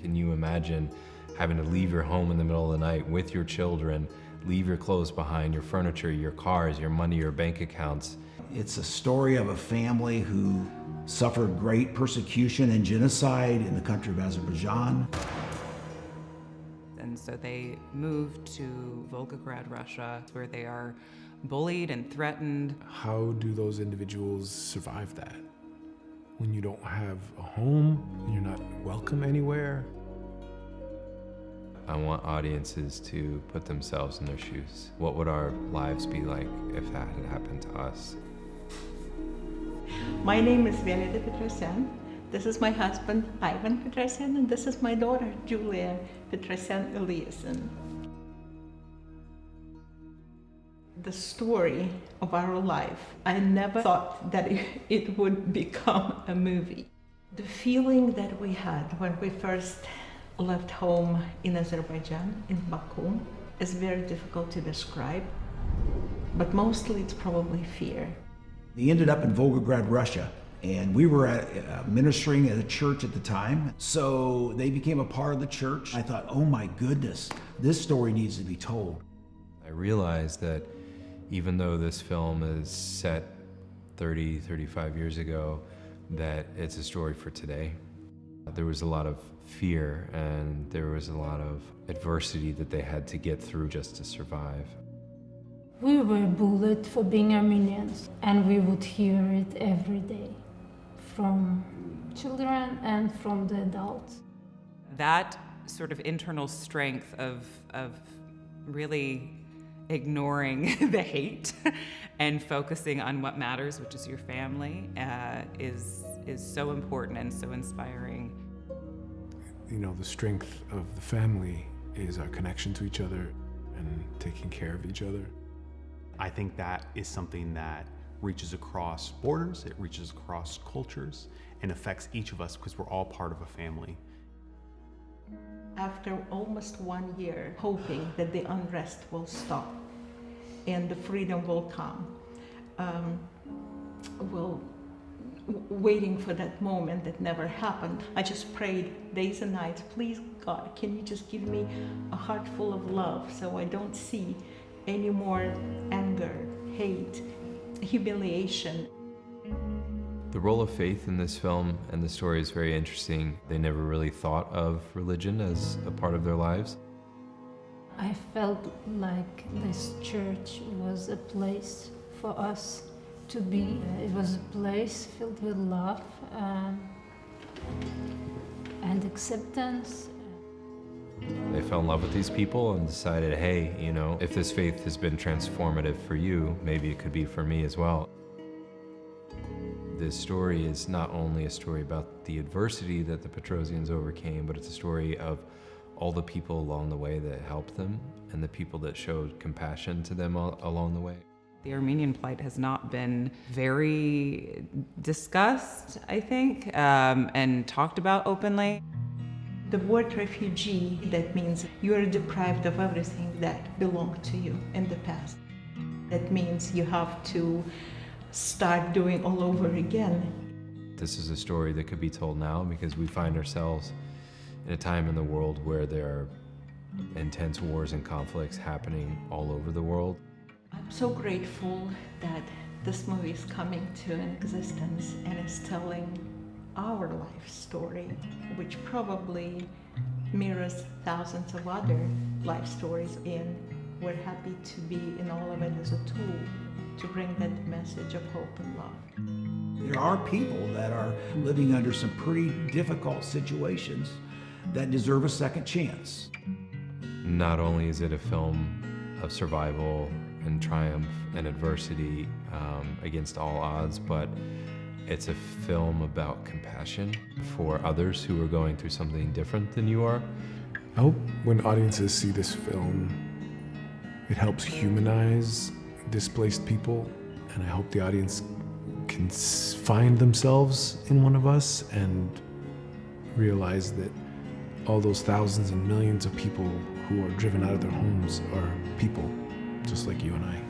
Can you imagine having to leave your home in the middle of the night with your children, leave your clothes behind, your furniture, your cars, your money, your bank accounts? It's a story of a family who suffered great persecution and genocide in the country of Azerbaijan. And so they moved to Volgograd, Russia, where they are bullied and threatened. How do those individuals survive that? When you don't have a home, you're not welcome anywhere. I want audiences to put themselves in their shoes. What would our lives be like if that had happened to us? My name is Petrosyan. This is my husband, Ivan Petrosyan, and this is my daughter, Julia Petrosyan Eliasson. The story of our life, I never thought that it would become a movie. The feeling that we had when we first left home in Azerbaijan, in Baku, is very difficult to describe, but mostly it's probably fear. They ended up in Volgograd, Russia, and we were ministering at a church at the time, so they became a part of the church. I thought, oh my goodness, this story needs to be told. I realized that even though this film is set 30, 35 years ago, that it's a story for today. There was a lot of fear and there was a lot of adversity that they had to get through just to survive. We were bullied for being Armenians, and we would hear it every day from children and from the adults. That sort of internal strength of really ignoring the hate and focusing on what matters, which is your family, is so important and so inspiring. You know, the strength of the family is our connection to each other and taking care of each other. I think that is something that reaches across borders, it reaches across cultures, and affects each of us because we're all part of a family. After almost 1 year, hoping that the unrest will stop and the freedom will come, waiting for that moment that never happened. I just prayed days and nights, please God, can you just give me a heart full of love so I don't see any more anger, hate, humiliation. The role of faith in this film and the story is very interesting. They never really thought of religion as a part of their lives. I felt like this church was a place for us to be. It was a place filled with love and acceptance. They fell in love with these people and decided, hey, you know, if this faith has been transformative for you, maybe it could be for me as well. This story is not only a story about the adversity that the Petrosyans overcame, but it's a story of all the people along the way that helped them and the people that showed compassion to them along the way. The Armenian plight has not been very discussed, I think, and talked about openly. The word refugee, that means you are deprived of everything that belonged to you in the past. That means you have to start doing all over again. This is a story that could be told now because we find ourselves in a time in the world where there are intense wars and conflicts happening all over the world. I'm so grateful that this movie is coming to an existence and is telling our life story, which probably mirrors thousands of other life stories, and we're happy to be in all of it as a tool to bring that message of hope and love. There are people that are living under some pretty difficult situations that deserve a second chance. Not only is it a film of survival and triumph and adversity against all odds, but it's a film about compassion for others who are going through something different than you are. I hope when audiences see this film, it helps humanize displaced people, and I hope the audience can find themselves in one of us and realize that all those thousands and millions of people who are driven out of their homes are people just like you and I.